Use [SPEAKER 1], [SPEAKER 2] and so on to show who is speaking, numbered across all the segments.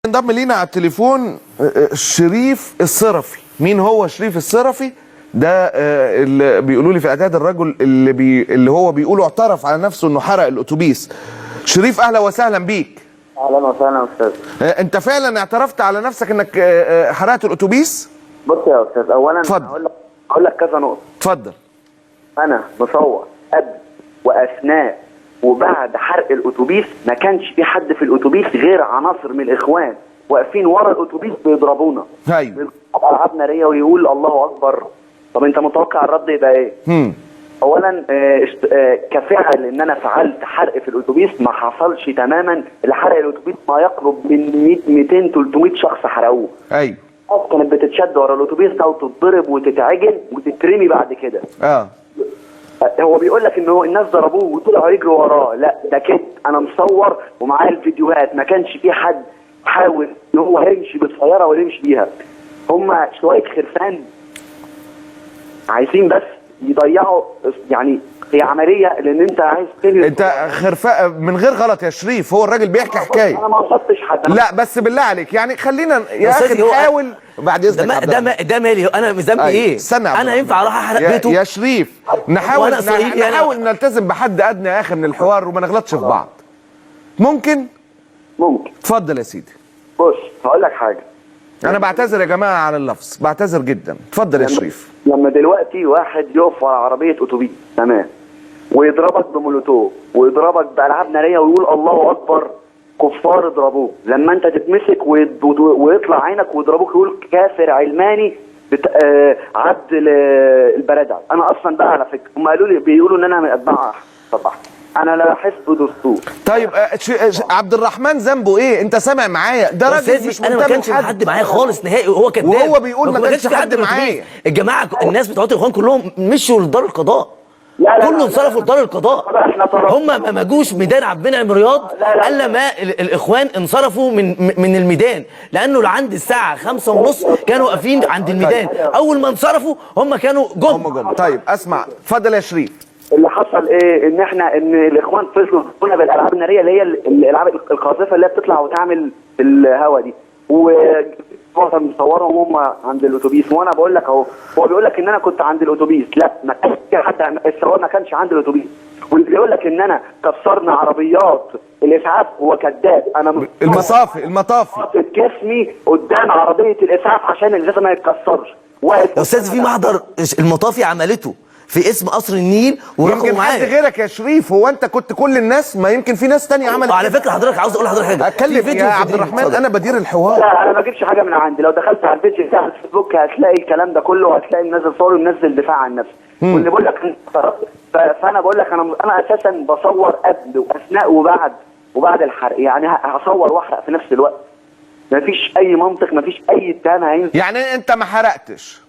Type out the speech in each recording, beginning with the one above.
[SPEAKER 1] انضم لينا على التليفون شريف الصرفي. مين هو شريف الصرفي ده؟ اللي بيقولوا لي في اعداد الرجل اللي هو بيقولوا اعترف على نفسه انه حرق الاتوبيس. شريف اهلا وسهلا بيك.
[SPEAKER 2] اهلا وسهلا استاذ.
[SPEAKER 1] انت فعلا اعترفت على نفسك انك حرقت الاتوبيس؟
[SPEAKER 2] بص يا استاذ، اولا
[SPEAKER 1] اتفضل.
[SPEAKER 2] هقول لك كذا نقطه.
[SPEAKER 1] اتفضل.
[SPEAKER 2] انا مصور قبل واثناء وبعد حرق الاتوبيس، ما كانش في حد في الاتوبيس غير عناصر من الاخوان واقفين ورا الاتوبيس بيضربونا.
[SPEAKER 1] ايوه.
[SPEAKER 2] العاب ناريه ويقول الله اكبر. طب انت متوقع الرد يبقى ايه؟ اولا كفعل ان انا فعلت حرق في الاتوبيس ما حصلش تماما. اللي حرق الاتوبيس ما يقرب من 100 200 300 شخص حرقوه.
[SPEAKER 1] ايوه.
[SPEAKER 2] كانت بتتشد ورا الاتوبيس ده وتتضرب وتتعجن وتترمي بعد كده. هو بيقول لك ان هو الناس ضربوه وطلعوا يجروا وراه، لا ده كده. انا مصور ومعايا الفيديوهات، ما كانش في حد حاول ان هو يمشي بالسياره ولا يمشي بيها. هم شويه خرفان عايزين بس يضيعوا، يعني هي عمليه لان انت عايز تنهي.
[SPEAKER 1] انت خرفاء من غير غلط يا شريف، هو الراجل بيحكي حكايه.
[SPEAKER 2] انا ما قصدتش حد.
[SPEAKER 1] لا بس بالله عليك يعني خلينا يا اخي نحاول بعد اذنك.
[SPEAKER 3] ده مالي انا ذنبي ايه؟
[SPEAKER 1] استنى
[SPEAKER 3] انا ينفع اروح احرق بيته؟
[SPEAKER 1] يا شريف نحاول نلتزم بحد ادنى يا اخي من الحوار وما نغلطش في بعض. ممكن اتفضل يا سيدي.
[SPEAKER 2] بص هقول لك حاجه.
[SPEAKER 1] انا بعتذر يا جماعه على اللفظ، بعتذر جدا. اتفضل يا شريف.
[SPEAKER 2] لما دلوقتي واحد يقف على عربيه اتوبيس تمام ويضربك بمولوتوف ويضربك بالعاب ناريه ويقول الله اكبر كفار اضربوه، لما انت تتمسك ويطلع عينك ويضربوك يقول كافر علماني عبد البلدعي. انا اصلا بقى على فكره هم قالوا لي بيقولوا ان انا من اتباع صباح. انا لا حزب دستور.
[SPEAKER 1] طيب عبد الرحمن ذنبه ايه؟ انت سامع معايا؟ ده راجل مش
[SPEAKER 3] انا ما كانش حد معايا خالص نهائي، وهو كذاب
[SPEAKER 1] وهو بيقول ما كانش حد معايا.
[SPEAKER 3] الجماعه الناس بتوع الاخوان كلهم مشوا لدار القضاء.
[SPEAKER 2] لا
[SPEAKER 3] كله انصرفوا لدار القضاء. هم ما جوش ميدان عبد المنعم رياض الا ما الاخوان انصرفوا من الميدان، لانه لعند الساعه 5:30 كانوا واقفين عند الميدان. اول ما انصرفوا هم كانوا جم.
[SPEAKER 1] طيب اسمع اتفضل يا شريف.
[SPEAKER 2] اللي حصل ايه؟ ان الاخوان فضلوا يضربونا بالالعاب الناريه اللي هي الالعاب القاذفه اللي هي بتطلع وتعمل في الهواء دي، ومعظم مصورهم هم عند الاتوبيس. وانا بقول لك اهو، هو بيقول لك ان انا كنت عند الاتوبيس، لا ما كانش حد الصور ما كانش عند الاتوبيس. واللي بيقول لك ان انا كسرنا عربيات الاسعاف هو كذاب. انا
[SPEAKER 1] المطافي
[SPEAKER 2] جسمي قدام عربيه الاسعاف عشان الازازه ما يتكسرش.
[SPEAKER 3] يا استاذ في محضر المطافي عملته في اسم قصر النيل ورقموا معايا.
[SPEAKER 1] يمكن حد غيرك يا شريف. هو انت كنت كل الناس؟ ما يمكن في ناس تانية عملت.
[SPEAKER 3] وعلى فكره حضرتك عاوز اقول لحضرتك حاجه.
[SPEAKER 1] اتكلم يا عبد الرحمن، انا بدير الحوار.
[SPEAKER 2] لا انا ما بجيبش حاجه من عندي. لو دخلت على البيج بتاع الفيسبوك هتلاقي الكلام ده كله، وهتلاقي منزل صوري ومنزل دفاع عن نفسي. واللي بقول لك فانا بقول لك انا اساسا بصور قبل واثناء وبعد الحرق، يعني هصور واحرق في نفس الوقت. مفيش اي منطق، مفيش اي اتهام هينفع.
[SPEAKER 1] يعني انت ما حرقتش؟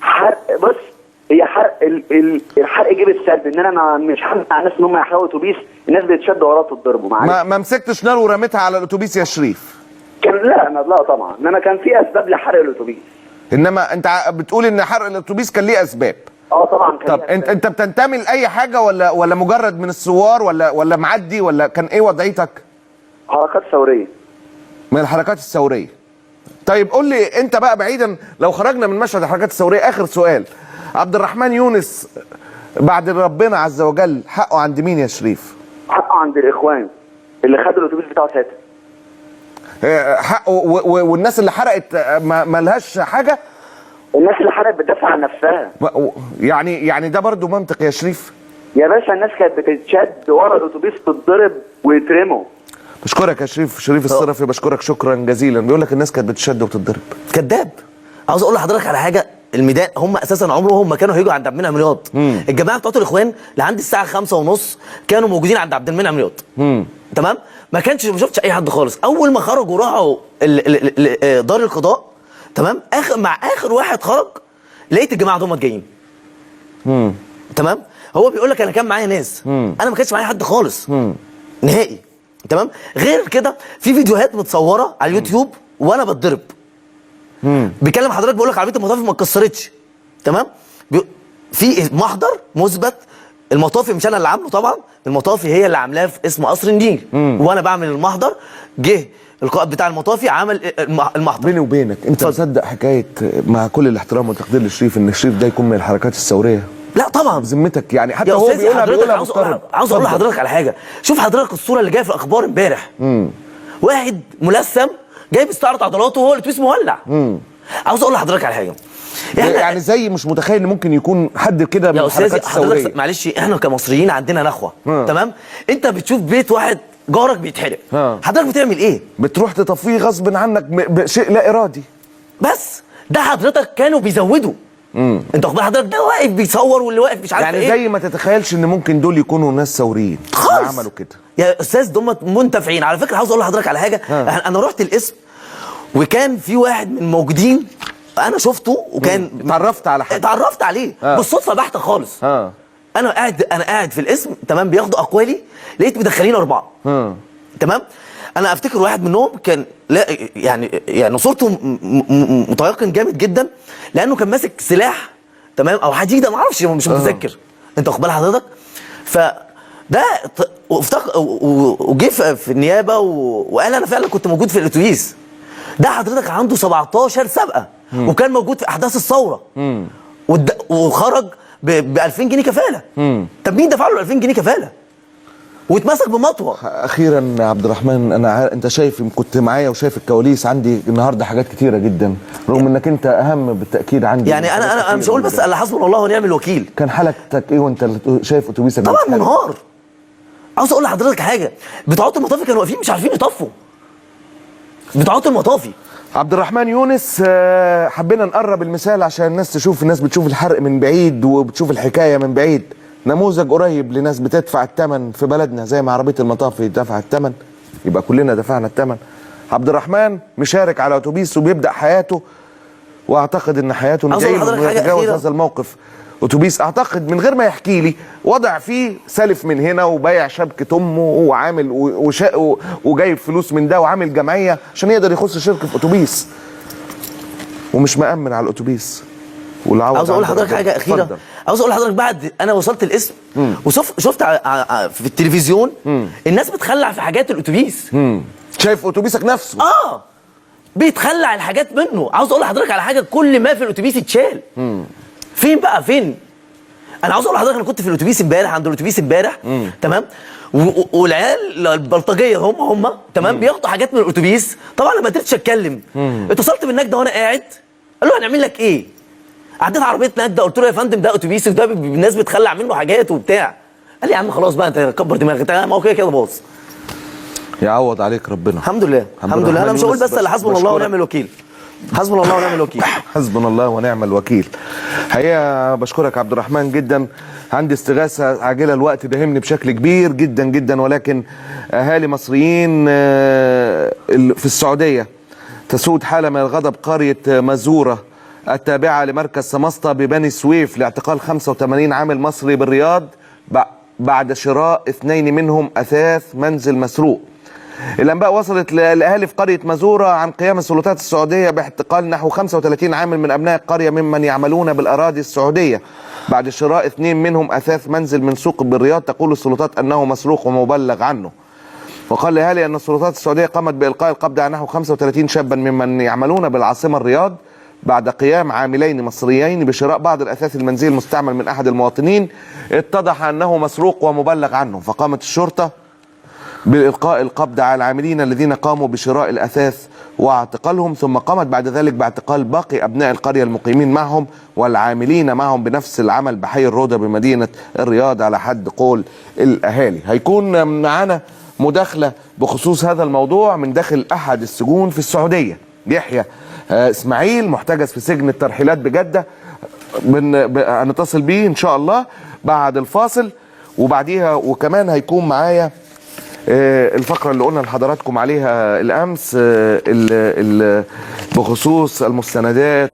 [SPEAKER 2] حرق بص، هي حرق الحرق جه بالسلب. ان انا مش همنع الناس ان هم يحرقوا اتوبيس. الناس بتشد وراه وتضربوا.
[SPEAKER 1] ما مسكتش نار ورميتها على الاتوبيس يا شريف؟
[SPEAKER 2] لا طبعا، انما كان في اسباب لحرق الاتوبيس.
[SPEAKER 1] انما انت بتقول ان حرق الاتوبيس كان ليه اسباب؟
[SPEAKER 2] طبعا كان.
[SPEAKER 1] طب انت بتنتمي لاي حاجه ولا مجرد من الثوار ولا معدي ولا كان ايه وضعيتك؟
[SPEAKER 2] حركات ثوريه.
[SPEAKER 1] من الحركات الثوريه. طيب قول لي انت بقى، بعيدا لو خرجنا من مشهد الحركات الثوريه، اخر سؤال. عبد الرحمن يونس بعد ربنا عز وجل حقه عند مين يا شريف؟
[SPEAKER 2] حقه عند الاخوان اللي خدوا الاتوبيس بتاعه ساعتها.
[SPEAKER 1] حقه والناس اللي حرقت ما لهاش حاجه؟
[SPEAKER 2] الناس اللي حرقت بتدافع عن نفسها.
[SPEAKER 1] يعني ده برضو منطق يا شريف؟
[SPEAKER 2] يا باشا الناس كانت بتتشد ورا الاتوبيس تتضرب ويترموا.
[SPEAKER 1] بشكرك يا شريف الصرفي، بشكرك شكرا جزيلا. بيقول لك الناس كانت بتتشد وتتضرب.
[SPEAKER 3] كذاب. عاوز اقول لحضرتك على حاجه. الميدان هم اساسا عمرهم ما كانوا هيجوا عند عبد المنعم رياض. الجماعه بتوع الاخوان لعند الساعه 5:30 كانوا موجودين عند عبد المنعم رياض. تمام؟ ما شفتش اي حد خالص. اول ما خرجوا راحوا دار القضاء، تمام؟ مع اخر واحد خرج لقيت الجماعه دول جايين. تمام؟ هو بيقول لك انا كان معايا ناس. انا ما كانش معايا حد خالص. نهائي. تمام؟ غير كده في فيديوهات متصوره على اليوتيوب وانا بتضرب. بيكلم حضرتك بيقول لك عربيه المطافي ما اتكسرتش. تمام؟ في محضر مثبت. المطافي مش انا اللي عامله طبعا، المطافي هي اللي عاملاه في اسم قصر النيل. وانا بعمل المحضر جه القائد بتاع المطافي عمل المحضر.
[SPEAKER 1] بيني وبينك انت
[SPEAKER 3] اتفضل.
[SPEAKER 1] مصدق حكايه مع كل الاحترام والتقدير لشريف ان شريف ده يكون من الحركات الثوريه؟
[SPEAKER 3] لا طبعا
[SPEAKER 1] بذمتك يعني حتى
[SPEAKER 3] يا
[SPEAKER 1] هو
[SPEAKER 3] أستاذي،
[SPEAKER 1] بيقولها
[SPEAKER 3] حضرتك
[SPEAKER 1] مفترض.
[SPEAKER 3] عاوز اقول لحضرتك على حاجه. شوف حضرتك الصوره اللي جايه في الاخبار امبارح، واحد ملثم جاي بيستعرض عضلاته وهو الاتوبيس مولع. عاوز اقول لحضرتك على حاجه،
[SPEAKER 1] يعني زي مش متخيل ان ممكن يكون حد كده من
[SPEAKER 3] يا استاذي
[SPEAKER 1] الحركات الثوريه.
[SPEAKER 3] حضرتك معلش، احنا كمصريين عندنا نخوه. تمام، انت بتشوف بيت واحد جارك بيتحرق، حضرتك بتعمل ايه؟
[SPEAKER 1] بتروح تطفيه غصب عنك بشيء لا ارادي.
[SPEAKER 3] بس ده حضرتك كانوا بيزودوا. انت واخد حضرتك ده واقف بيصور واللي واقف مش عارف
[SPEAKER 1] يعني
[SPEAKER 3] ايه.
[SPEAKER 1] زي ما تتخيلش ان ممكن دول يكونوا ناس ثوريين
[SPEAKER 3] خالص
[SPEAKER 1] عملوا كده.
[SPEAKER 3] يا استاذ دول منتفعين. على فكره عاوز اقول لحضرتك على حاجه، انا رحت القسم وكان في واحد من الموجودين انا شفته وكان
[SPEAKER 1] اتعرفت على حد؟
[SPEAKER 3] اتعرفت عليه بالصدفه بحته خالص. انا قاعد في القسم، تمام، بياخدوا اقوالي، لقيت مدخلين 4. تمام، انا افتكر واحد منهم كان لا يعني صورته متيقن جامد جدا، لانه كان ماسك سلاح، تمام، او حديده ما اعرفش، مش متذكر. انت واخد بال حضرتك؟ فده وجه في النيابه وقال انا فعلا كنت موجود في الاتوبيس ده. حضرتك عنده 17 سابقه وكان موجود في احداث الثوره وخرج ب 2000 جنيه كفاله. طب مين دفع له 2000 جنيه كفاله؟ واتمسك بمطوه.
[SPEAKER 1] اخيرا يا عبد الرحمن، انت شايف، كنت معايا وشايف الكواليس، عندي النهارده حاجات كتيره جدا، رغم انك انت اهم بالتاكيد عندي.
[SPEAKER 3] يعني انا مش هقول بس الا حسبنا الله ونعم الوكيل.
[SPEAKER 1] كان حالتك ايه وانت شايف اتوبيسك؟
[SPEAKER 3] طبعا منهار. عاوز اقول لحضرتك حاجه، بتوع المطافي كانوا واقفين مش عارفين يطفوا. بتوع المطافي.
[SPEAKER 1] عبد الرحمن يونس، حبينا نقرب المثال عشان الناس تشوف، الناس بتشوف الحرق من بعيد وبتشوف الحكايه من بعيد. نموذج قريب لناس بتدفع الثمن في بلدنا، زي ما عربيه المطافي دفع الثمن يبقى كلنا دفعنا الثمن. عبد الرحمن مشارك على اتوبيس وبيبدا حياته، واعتقد ان حياته ندعي يتجاوز هذا الموقف. اتوبيس اعتقد من غير ما يحكي لي وضع فيه سلف من هنا وبايع شبكه امه وعامل وجايب فلوس من ده وعامل جمعيه عشان يقدر يخش شركه في اتوبيس، ومش مأمن على الاتوبيس.
[SPEAKER 3] عاوز اقول لحضرتك حاجه اخيره. عاوز اقول لحضرتك بعد انا وصلت القسم وشفت في التلفزيون الناس بتخلع في حاجات الاتوبيس.
[SPEAKER 1] شايف اتوبيسك نفسه؟
[SPEAKER 3] بيتخلع الحاجات منه. عاوز اقول لحضرتك على حاجه، كل ما في الاتوبيس اتشال. فين بقى فين؟ انا عاوز اقول لحضرتك انا كنت في الاتوبيس امبارح، عند الاتوبيس امبارح، تمام، والعيال البلطجيه هم تمام بياخدوا حاجات من الاتوبيس. طبعا انا ما قدرتش اتكلم، اتصلت بالنجده وانا قاعد، قال له هنعمل لك ايه؟ عديت عربيه نجده قلت له يا فندم ده اتوبيس وده الناس بتخلع منه حاجات وبتاع. قال لي يا عم خلاص بقى انت كبر دماغك، ما هو كده باظ.
[SPEAKER 1] يعوض عليك ربنا.
[SPEAKER 3] الحمد لله الحمد لله. انا مش هقول بس الا حسبنا الله ونعم الوكيل. حسبنا الله ونعم الوكيل.
[SPEAKER 1] حسبنا الله ونعم الوكيل. حقيقه بشكرك عبد الرحمن جدا. عندي استغاثه عاجله، الوقت داهمني بشكل كبير جدا جدا، ولكن اهالي مصريين في السعوديه تسود حاله من الغضب. قريه مزوره التابعه لمركز سمسطه ببني سويف لاعتقال 85 عامل مصري بالرياض بعد شراء 2 منهم اثاث منزل مسروق. الانباء وصلت لاهالي في قريه مزوره عن قيام السلطات السعوديه باعتقال نحو 35 عامل من ابناء القريه ممن يعملون بالاراضي السعوديه بعد شراء 2 منهم اثاث منزل من سوق بالرياض. تقول السلطات انه مسروق ومبلغ عنه. وقال الاهالي ان السلطات السعوديه قامت بالقاء القبض على نحو 35 شابا ممن يعملون بالعاصمه الرياض بعد قيام عاملين مصريين بشراء بعض الاثاث المنزلي المستعمل من احد المواطنين اتضح انه مسروق ومبلغ عنه. فقامت الشرطه بإلقاء القبض على العاملين الذين قاموا بشراء الأثاث واعتقالهم، ثم قامت بعد ذلك باعتقال باقي أبناء القرية المقيمين معهم والعاملين معهم بنفس العمل بحي الروضة بمدينة الرياض على حد قول الأهالي. هيكون معنا مداخلة بخصوص هذا الموضوع من داخل أحد السجون في السعودية، يحيى إسماعيل محتجز في سجن الترحيلات بجدة. هنتصل بيه إن شاء الله بعد الفاصل، وبعديها وكمان هيكون معايا الفقرة اللي قلنا لحضراتكم عليها الأمس بخصوص المستندات